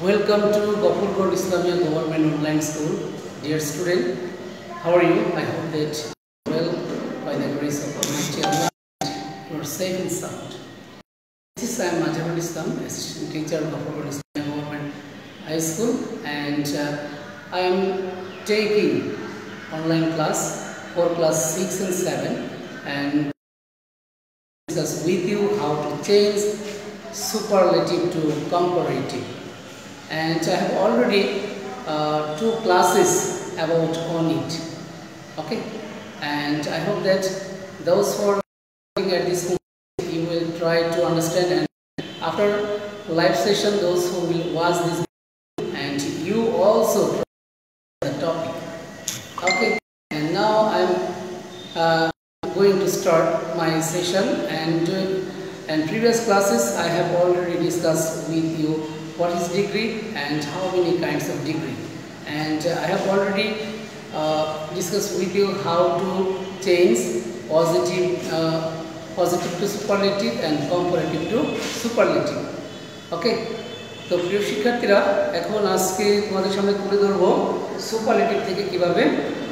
Welcome to Gopurkot Islamia Government Online School. Dear student, how are you? I hope that you are well by the grace of Almighty Allah. You are safe and sound. This is I am Majharul Islam, Assistant Teacher of Gopurkot Islamia Government High School, and I am taking online class for class 6 and 7 and discuss with you how to change superlative to comparative. And I have already 2 classes about on it. Okay, and I hope that those who are looking at this moment, you will try to understand, and after live session, those who will watch this and you also try the topic. Okay, and now I am going to start my session, and previous classes I have already discussed with you what is degree and how many kinds of degree, and I have already discussed with you how to change positive to superlative and comparative to superlative. Okay, তো প্রিয় শিক্ষার্থীরা, এখন আজকে তোমাদের সামনে তুলে ধরবো superlative থেকে কিভাবে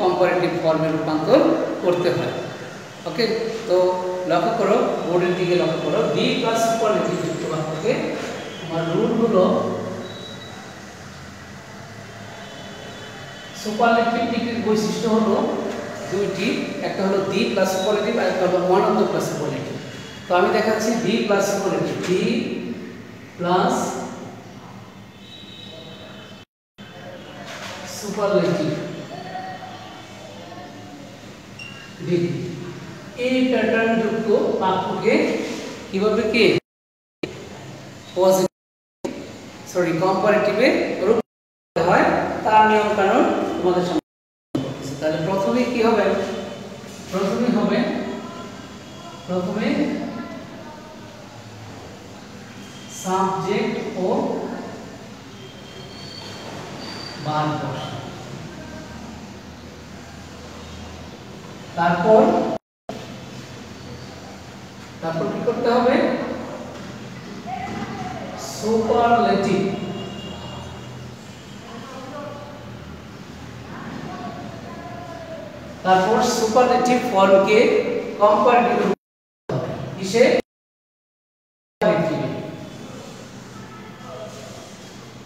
কম্পারেটিভ ফর্মে রূপান্তর করতে হয়। ওকে, তো লক্ষ্য করো, বোর্ডের দিকে লক্ষ্য করো। বি প্লাস সুপারলেটিভ যুক্ত বাক্যকে আমার রুলগুলো সুপারলেটিভ ডিগ্রির বৈশিষ্ট্য হলো দুইটি, একটা হলো দি প্লাস সুপারলেটিভ আর একটা হলো one of the plus superlative. তো আমি দেখাচ্ছি the plus superlative, the plus superlative degree. এই প্যাটার্ন যুক্ত বাক্যকে কিভাবে কে কম্পারেটিভে রূপান্তরিত হয় তার নিয়ম কানুন তোমাদের সামনে বলতেছি। তাহলে প্রথমে কি হবে? প্রথমে সাবজেক্ট ও ভার্ব বসে, তারপর কি করতে হবে? সুপারলেটিভ, তারপর সুপারলেটিভ ফর্মকে কম্পারেটিভ কিসে?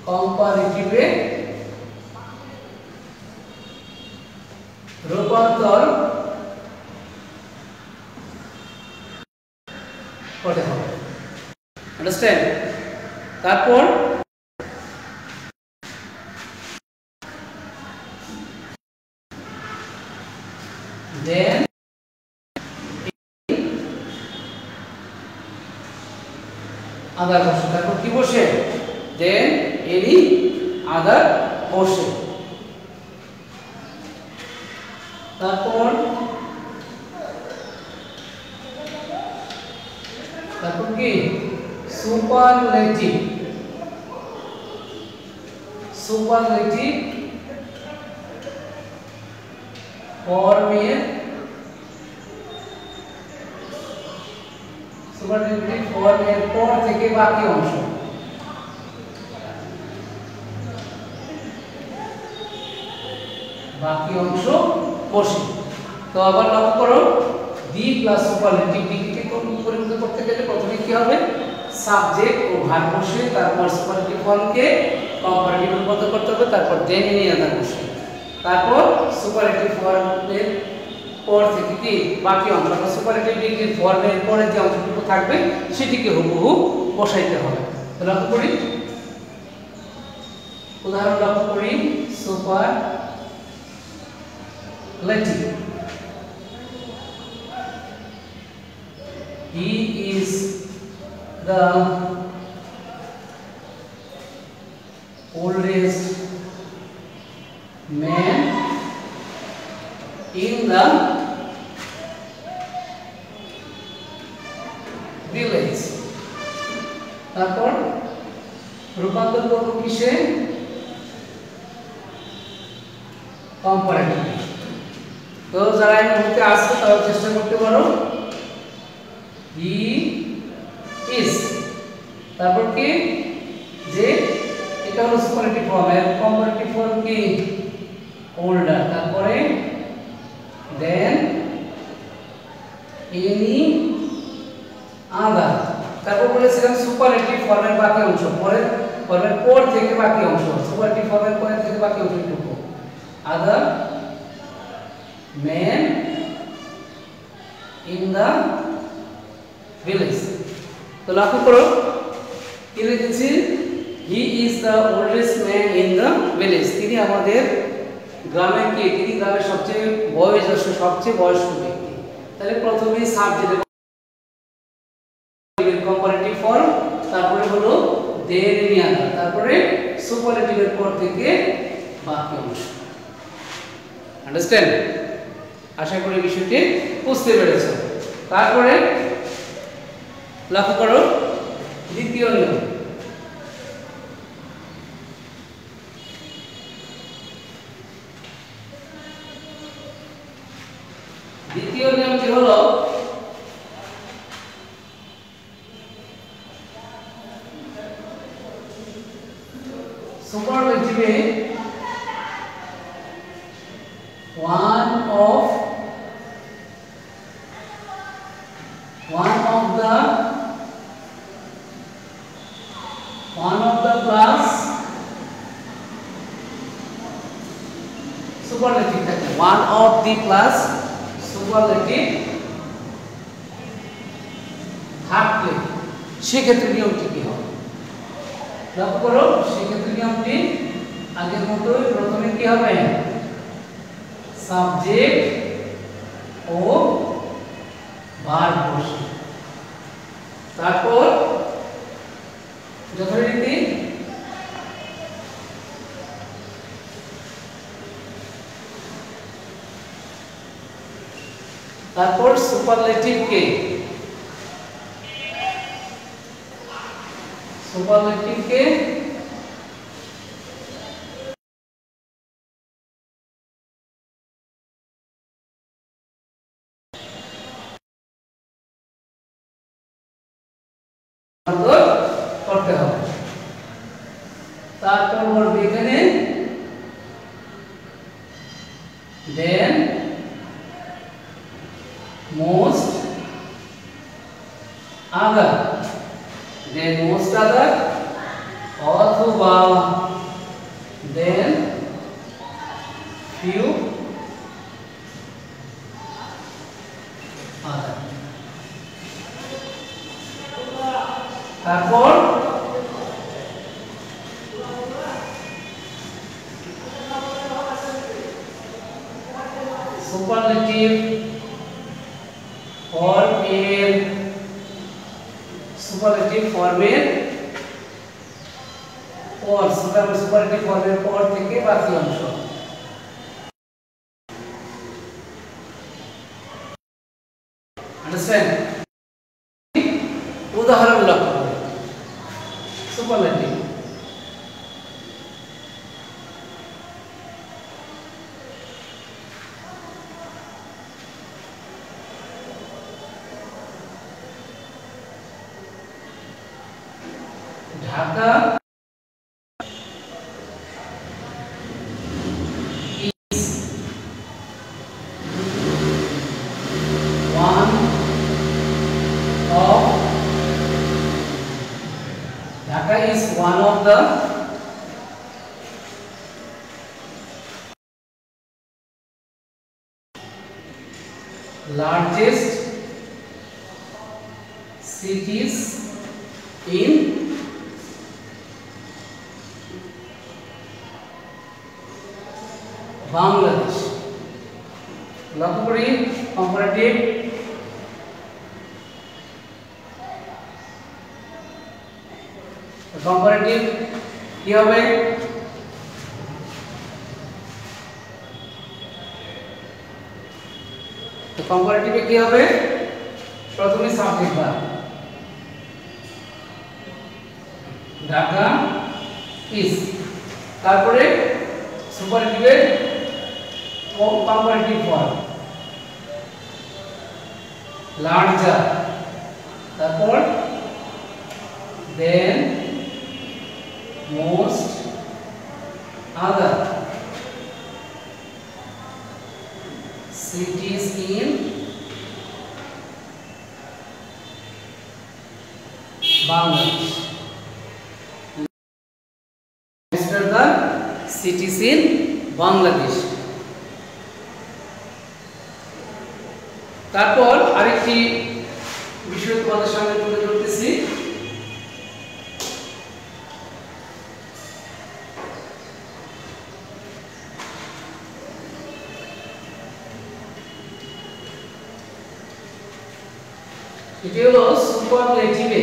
কম্পারেটিভে রূপান্তর করতে হবে। আন্ডারস্ট্যান্ড? তারপর then আদার বসে, তারপর কি বসে? then any other বসে, তারপর কি? সুপারলেটিভ ফর্মের পর থেকে বাকি অংশ, বসে। তো আবার লক্ষ্য করো, দি প্লাস সুপারলেটিভ ডিগ্রিকে পরিণত করতে গেলে প্রথমে কি হবে? সাবজেক্ট ও ভার্ব বসে, তারপর সুপারলেটিভ ফর্মকে কম্পারেটিভ রূপান্তর করতে হবে, তারপর দেন এনি আদার বসে, তারপর সুপারলেটিভ ফর্মের পর থেকে কি বাকি অংশ, সুপারলেটিভ ডিগ্রির ফর্মের পরে যে অংশটুকু থাকবে সেটিকে হুবহু বসাইতে হবে। লক্ষ্য করি, উদাহরণ লক্ষ্য করি। Superlative, he is the oldest man in the village। তারপর রূপান্তর করব কিসে? কম্পারেটিভ। তো যারা এই মুহূর্তে আসছে তারা চেষ্টা করতে পারো, he is, তারপর কি যে একটা হলো সুপারলেটিভ ফর্ম, এর কম্পারেটিভ ফর্ম কি older, তারপরে দেন এনি আদার, তারপর বলেছিলাম সুপারলেটিভ ফর্মের বাকি অংশ, পরে ফর্মের পর থেকে বাকি অংশ, সুপারলেটিভ ফর্মের পর থেকে বাকি অংশটুকু other man in the village. তো লক্ষ্য করো কি লিখেছি, he is the oldest man in the village, তিনি আমাদের গ্রামের কে, তিনি গ্রামের সবচেয়ে বয়োজ্যেষ্ঠ, সবচেয়ে বয়স্ক ব্যক্তি। তাহলে প্রথমে সাবজেক্ট কম্পারেটিভ ফর্ম, তারপরে হলো দেন এনি আদার, তারপরে সুপারলেটিভের পর থেকে বাকি অংশ। আন্ডারস্ট্যান্ড? আশা করি বিষয়টি বুঝতে পেরেছো। তারপরে লক্ষ্য করো দ্বিতীয় নিয়ম, দ্বিতীয় নিয়মটি হলো সুপারলেটিভে one of the plus superlative থাকে, one of the plus superlative থাকলে সেক্ষেত্রে নিয়মটি কি হবে? লক্ষ্য করো, সেক্ষেত্রে নিয়মটি আগের মতোই, প্রথমে কি হবে, সাবজেক্ট ও ভার্ব বসে, তারপর যথারীতি তারপর সুপারলেটিভ কে, সুপারলেটিভ কে করতে হবে। তারপর বলবে এখানে দেন মোস্ট আদার, দেন মোস্ট আদার অথবা দেন ফিউ আদার। তারপর সুপারলেটিভ ফর্মের, সুপারলেটিভ ফর্মের পর, সুপারলেটিভ ফর্মের পর থেকে বাকি অংশ। আন্ডারস্ট্যান্ড? উদাহরণ লক্ষ্য করো, superlative Dhaka is one of, Dhaka is one of the largest cities in Bangladesh. লক্ষ্য করি কম্পারেটিভ, কম্পারেটিভ কি হবে, কম্পারেটিভে কি হবে, প্রথমে সাবজেক্ট ভার্ব ঢাকা ইজ, তারপরে সুপারলেটিভে কম্পারেটিভ ফর্ম লার্জার, তারপর দেন most other cities in Bangladesh. Visited the cities in Bangladesh. তারপর আরেকটি বিষয় তোমাদের সামনে তুলে ধরতেছি। এটি হলো সুপারলেটিভে।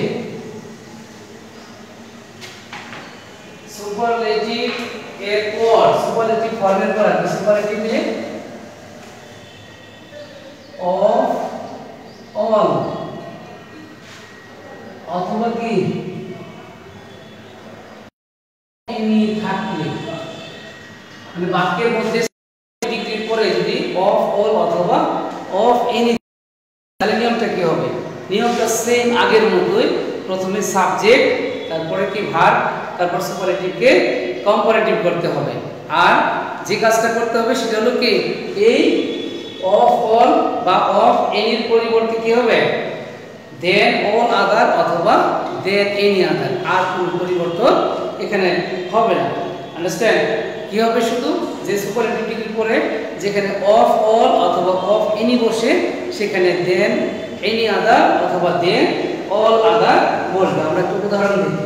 সুপারলেটিভ এর পর সুপারলেটিভ ফর্মের পর আছে সুপারলেটিভে of all অথবা কি any থাকলে মানে বাক্যের মধ্যে ডিগ্রির পরে যদি of all অথবা of any তাহলে নিয়মটা কি হবে? নিয়মটা সেম আগের মতোই, প্রথমে সাবজেক্ট, তারপরে কি ভার্ব, তারপর সুপারলেটিভকে কম্পারেটিভ করতে হবে। আর যে কাজটা করতে হবে সেটা হলো কি এই of all বা of any এর পরিবর্তে কি হবে? then all other অথবা then any other, আর কোনো পরিবর্তন এখানে হবে না। আন্ডারস্ট্যান্ড? কি হবে? শুধু যে সুপারলেটিভ ডিগ্রি পরে যেখানে of all অথবা of any বসে সেখানে then any other অথবা then all other বসবে। আমরা একটু উদাহরণ দেখি।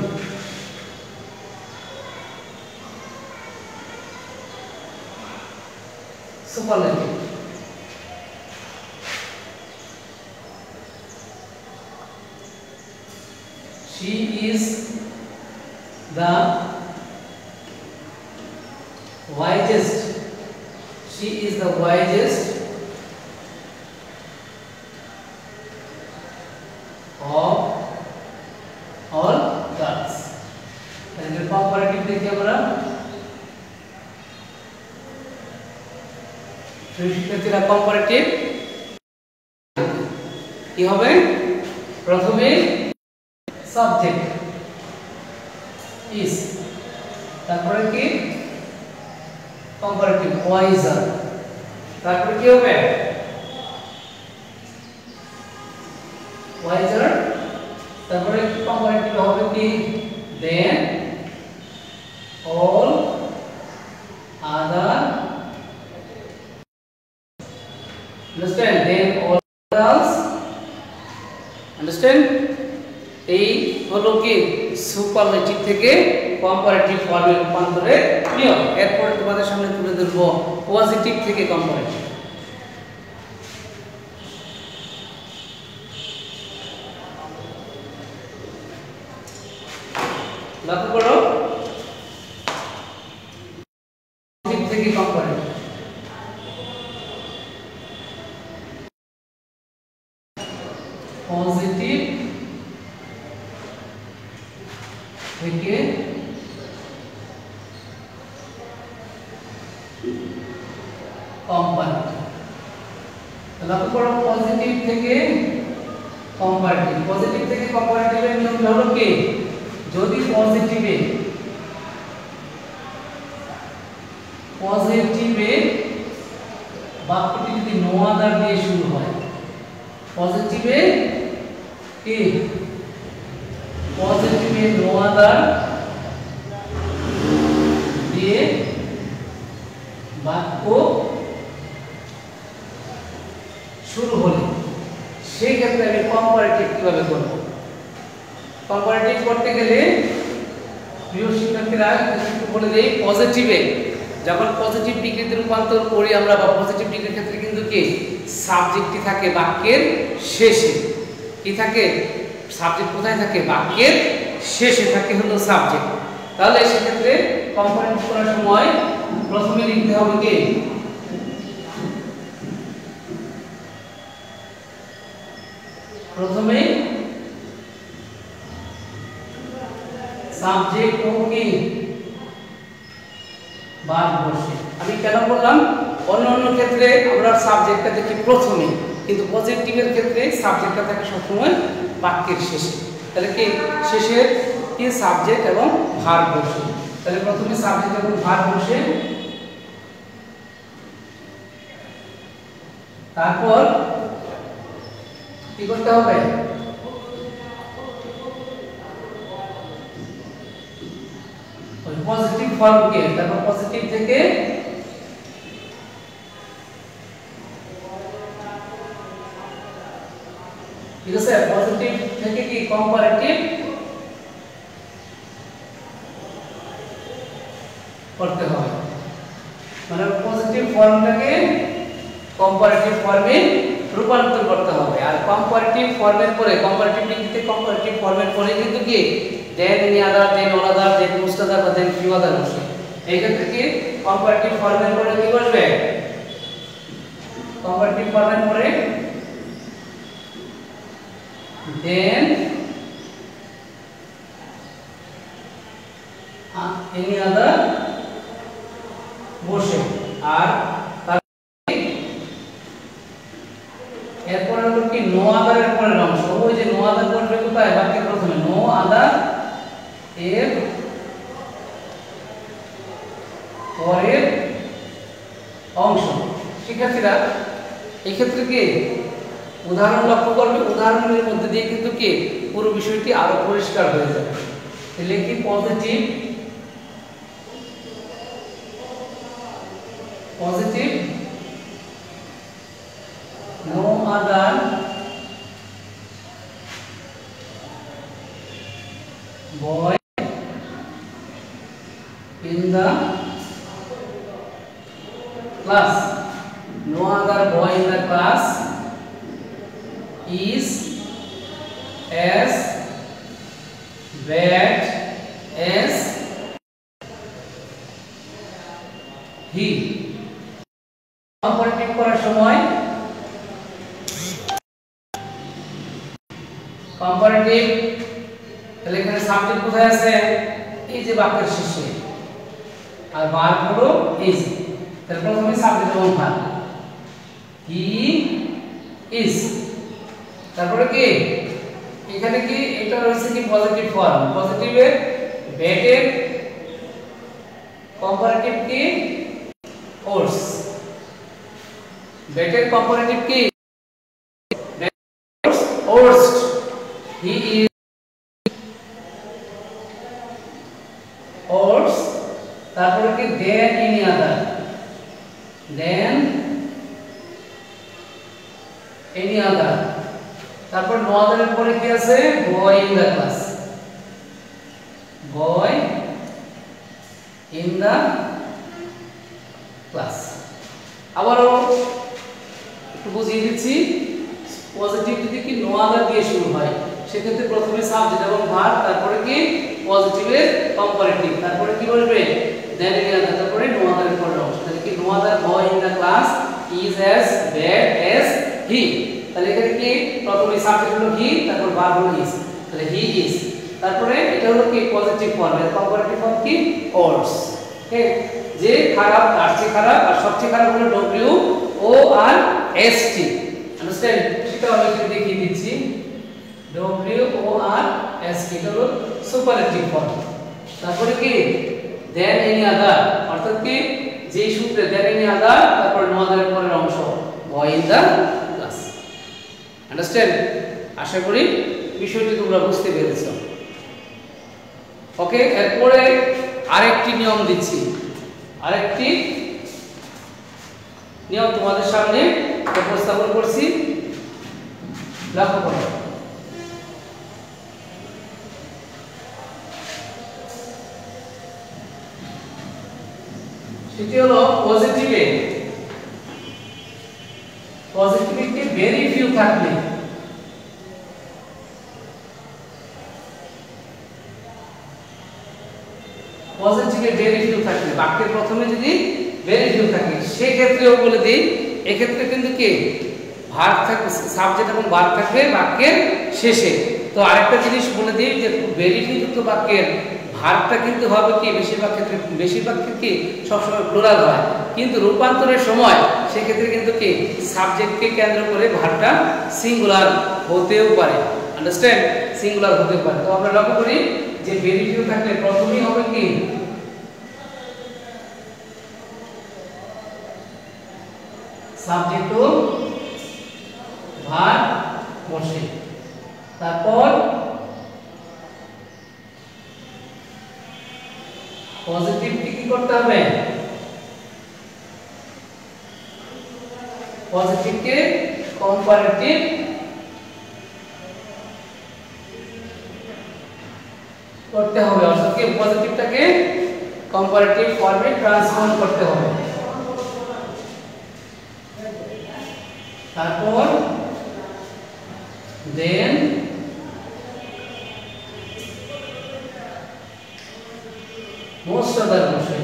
Superlative she is the wisest. She is the wisest of all girls. And the comparative দেখি আমরা। শিক্ষার্থীরা comparative কি হবে? প্রথমে সাবজেক্ট is, তারপরে কি কম্পারেটিভ wiser, তারপরে কি হবে wiser, তারপরে কম্পারেটিভ হবে কি then all other, understand? then all else, understand? এই হলো কি সুপারলেটিভ থেকে কম্পারেটিভ ফর্মে রূপান্তরের নিয়ম। এরপর তোমাদের সামনে তুলে ধরব পজিটিভ থেকে কম্পারেটিভ। লক্ষ্য করো পজিটিভ থেকে কম্পারেটিভ। পজিটিভ থেকে কম্পারেটিভ। লক্ষ্য করো পজিটিভ থেকে কম্পারেটিভ। পজিটিভ থেকে কম্পারেটিভের নিয়মটা হলো কি যদি পজিটিভে বাক্যটি যদি নো আদার দিয়ে শুরু হয়, পজিটিভে কি পজিটিভে নো আদার দিয়ে বাক্য শুরু হলে সেই ক্ষেত্রে আমি কম্পারেটিভ কিভাবে করব? কম্পারেটিভ করতে গেলে প্রিয় শিক্ষার্থীরা একটু বলে দেই, পজিটিভে যখন পজিটিভ ডিগ্রিতে রূপান্তর করি আমরা বা পজিটিভ ডিগ্রির ক্ষেত্রে কিন্তু কি সাবজেক্টটি থাকে বাক্যের শেষে। কি থাকে? সাবজেক্ট কোথায় থাকে? বাক্যের শেষে থাকে হলো সাবজেক্ট। তাহলে সেক্ষেত্রে কম্পারেটিভ করার সময় প্রথমে লিখতে হবে কি প্রথমে সাবজেক্ট ও কি ভার্ব বসে। আমি কেন বললাম? অন্যান্য ক্ষেত্রে আমরা সাবজেক্টটা দেখি প্রথমে, কিন্তু পজিটিভের ক্ষেত্রে সাবজেক্টটা থাকে সবসময় বাক্যের শেষে। তাহলে কি শেষে কি সাবজেক্ট এবং ভার্ব বসে। তাহলে প্রথমে সাবজেক্ট এবং ভার্ব বসে, তারপর কি করতে হবে, ওই পজিটিভ ফর্মকে, তারপর পজিটিভ থেকে ঠিক আছে, পজিটিভ থেকে কি কম্পারেটিভ করতে হবে, মানে পজিটিভ ফর্মটাকে কম্পারেটিভ ফর্মে রূপান্তর করতে হবে। আর কম্পারেটিভ ফর্মের পরে, কম্পারেটিভ ডিগ্রিতে কম্পারেটিভ ফর্মের পরে কিন্তু কি দেন এনি আদার, দেন অল আদার, দেন মোস্ট আদার বা দেন ফিউ আদার বসে। এই ক্ষেত্রে কি কম্পারেটিভ ফর্মের পরে কি বসবে, কম্পারেটিভ ফর্মের পরে দেন এনি আদার বসে। আর এরপর হলো কি নো আদারের পরের অংশ, ওই যে নো আদার বসবে কোথায়, বাক্যের প্রথমে নো আদার এর পরের অংশ। শিক্ষার্থীরা এই ক্ষেত্রে কি উদাহরণ লক্ষ্য করবে, উদাহরণের মধ্যে দিয়ে কিন্তু কি পুরো বিষয়টি আরো পরিষ্কার হয়ে যাবে। লিখি positive, positive no other boy in the class, no other boy in the class is as bad as he। Comparative করার সময় কম্পারেটিভ, তাহলে এখানে সাবজেক্ট কোথায় আছে, এই যে বাক্যের শেষে, আর ভার্ব হলো এই যে। তাহলে প্রথমে সাবজেক্ট এবং ভার্ব, হি ইজ, তারপরে কি এখানে কি এটা রয়েছে কি পজিটিভ ফর্ম, পজিটিভের ব্যাটের কম্পারেটিভ কি ওর্স, ব্যাটের কম্পারেটিভ কি ওর্স্ট, he is or তারপরে কি then any other, then any other, তারপর no other এর পরে কি আছে boy in the class, boy in the class। আবারও একটু বুঝিয়ে দিচ্ছি, পজিটিভ যদি কি নো আদার দিয়ে শুরু হয় সেক্ষেত্রে প্রথমে সাবজেক্ট এবং ভার্ব, তারপরে কি পজিটিভের কম্পারেটিভ, তারপরে কি বলবে দেন এনি আদার, তারপরে নো আদার এর পরের অংশ। তাহলে কি no other boy in the class is as bad as he. তাহলে এখানে কি প্রথমে সাবজেক্ট হলো হি, তারপর ভার্ব হলো ইজ, তাহলে হি ইজ, তারপরে এটা হলো কি পজিটিভ ফর্ম, এর কম্পারেটিভ ফর্ম কি ওর্স। ওকে, যে খারাপ তার চেয়ে খারাপ, আর সবচেয়ে খারাপ হলো ডব্লিউ ও আর এস টি। আন্ডারস্ট্যান্ড? সেটা আমি একটু দেখিয়ে দিচ্ছি। ডব্লিউ ও আর এস টি হলো সুপারলেটিভ ফর্ম। তারপরে কি দেন এনি আদার, অর্থাৎ কি যে সূত্রে দেন এনি আদার, তারপর নো আদারের পরের অংশ boy in the class. Understand? আশা করি বিষয়টি তোমরা বুঝতে পেরেছো। ওকে, এরপরে আরেকটি নিয়ম দিচ্ছি, আরেকটি নিয়ম তোমাদের সামনে উপস্থাপন করছি, লক্ষ্য করো। সেটি হলো পজিটিভে ভেরি ফিউ থাকলে পজিটিভে ভেরি ফিউ থাকলে বাক্যের প্রথমে যদি ভেরি ফিউ থাকে সেক্ষেত্রেও বলে দিই, এক্ষেত্রে কিন্তু কি ভার্ব থাকবে, সাবজেক্ট এবং ভার্ব থাকবে বাক্যের শেষে। তো আরেকটা জিনিস বলে দিই যে ভেরি ফিউ যুক্ত বাক্যের ভার্বটা কিন্তু হবে কি বেশিরভাগ ক্ষেত্রে সবসময় প্লুরাল হয়, কিন্তু রূপান্তরের সময় সেক্ষেত্রে কিন্তু কি সাবজেক্টকে কেন্দ্র করে ভার্বটা সিঙ্গুলার হতেও পারে। আন্ডারস্ট্যান্ড? সিঙ্গুলার হতেও পারে। তো আমরা লক্ষ্য করি যে ভেরি ফিউ থাকলে প্রথমেই হবে কি সাবজেক্ট ও ভার্ব বসে। তারপর পজিটিভটি কি করতে হবে? পজিটিভকে কম্পারেটিভ করতে হবে, অর্থাৎ কি পজিটিভটাকে কম্পারেটিভ ফর্মে ট্রান্সফর্ম করতে হবে। তারপর দেন মোস্ট আদার বসে।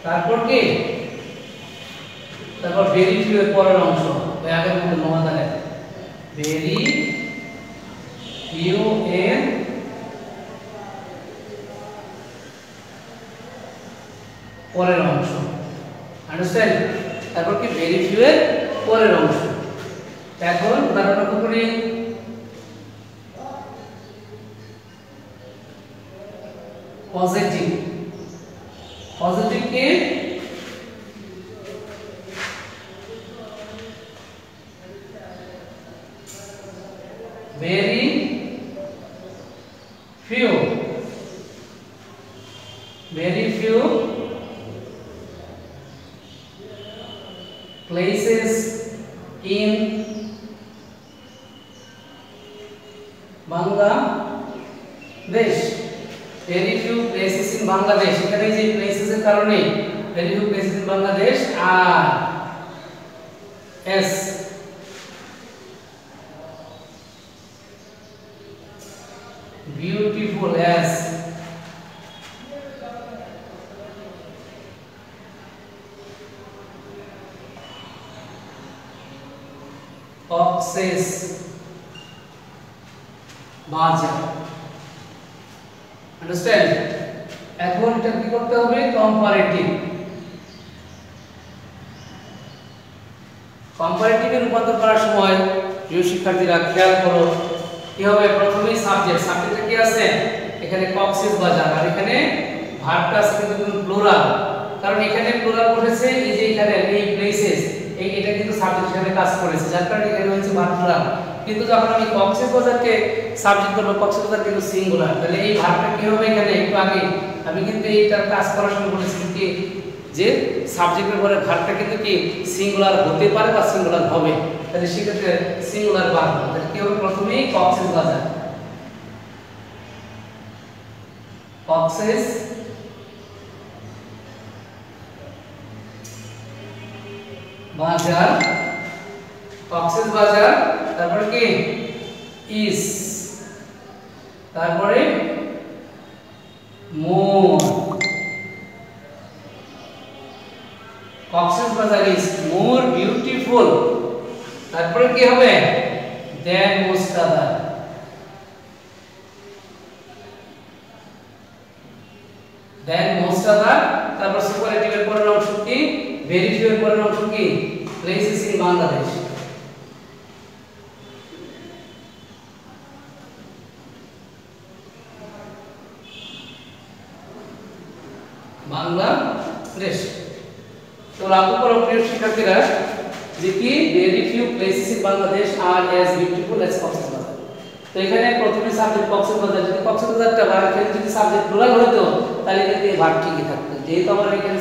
তারপর কি? তারপর ভেরি ফিউ এর পরের অংশ ওই আগের মতো নমাদারে ভেরি ফিউ এর পরের অংশ। আন্ডারস্ট্যান্ড? তারপর কি ভেরি ফিউ এর পরের অংশ। এখন উদাহরণ লক্ষ্য করি। পজিটিভ, পজিটিভ কি? very few, very few places in Bangladesh, very few places in Bangladesh। এখানে যে places এর কারণে very few places in Bangladesh are as beautiful as Cox's Bazar। Understand? এখন এটা কি করতে হবে? কম্পারেটিভ। কম্পারেটিভে রূপান্তর করার সময় প্রিয় শিক্ষার্থীরা খেয়াল করো কি হবে? প্রথমেই সাবজেক্ট, সাবজেক্টে কি আছে? এখানে কক্সেস বাজার, আর এখানে ভার্বটা আছে কিন্তু প্লুরাল, কারণ এখানে প্লুরাল বসেছে এই যে এখানে এই প্লেসেস, এটা কিন্তু সাবজেক্ট হিসেবে কাজ করেছে, যার কারণে এখানে হচ্ছে ভার্ব প্লুরাল। কিন্তু যখন আমি কক্সেস বাজারকে সাবজেক্ট করব, কক্সেস বাজার কিন্তু সিঙ্গুলার, তাহলে এই ভার্বটা কি হবে? এখানে একটু আগে আমি কিন্তু এইটার কাজ করার সময় বলেছি কি যে সাবজেক্টের পরে ভার্বটা কিন্তু কি সিঙ্গুলার হতে পারে বা সিঙ্গুলার হবে, তাহলে সেক্ষেত্রে সিঙ্গুলার ভার্ব। তাহলে কি হবে? প্রথমেই কক্সেস বাজার, কক্সেস বাজার, কক্সেস বাজার, তারপরে কি ইস, তারপরে মোর, কক্সেস বাজার ইজ মোর বিউটিফুল, তারপরে কি হবে? দেন মোস্ট আদার, দেন মোস্ট আদার, তারপর সুপারলেটিভের পরের অংশ কি? ভেরি ফিউ এর পরের অংশ কি? Places in Bangladesh. বাংলাদেশ। তো লক্ষ্য করো প্রিয় শিক্ষার্থীরা যে কি very few places in Bangladesh are as beautiful as Cox's Bazar. তো এখানে প্রথমে সাবজেক্ট কক্সেস বাজার, যদি কক্সেস বাজারটা বা এখানে যদি সাবজেক্ট প্লুরাল হতো তাহলে কিন্তু এই ভার্ব ঠিকই থাকতো, যেহেতু আমরা এখানে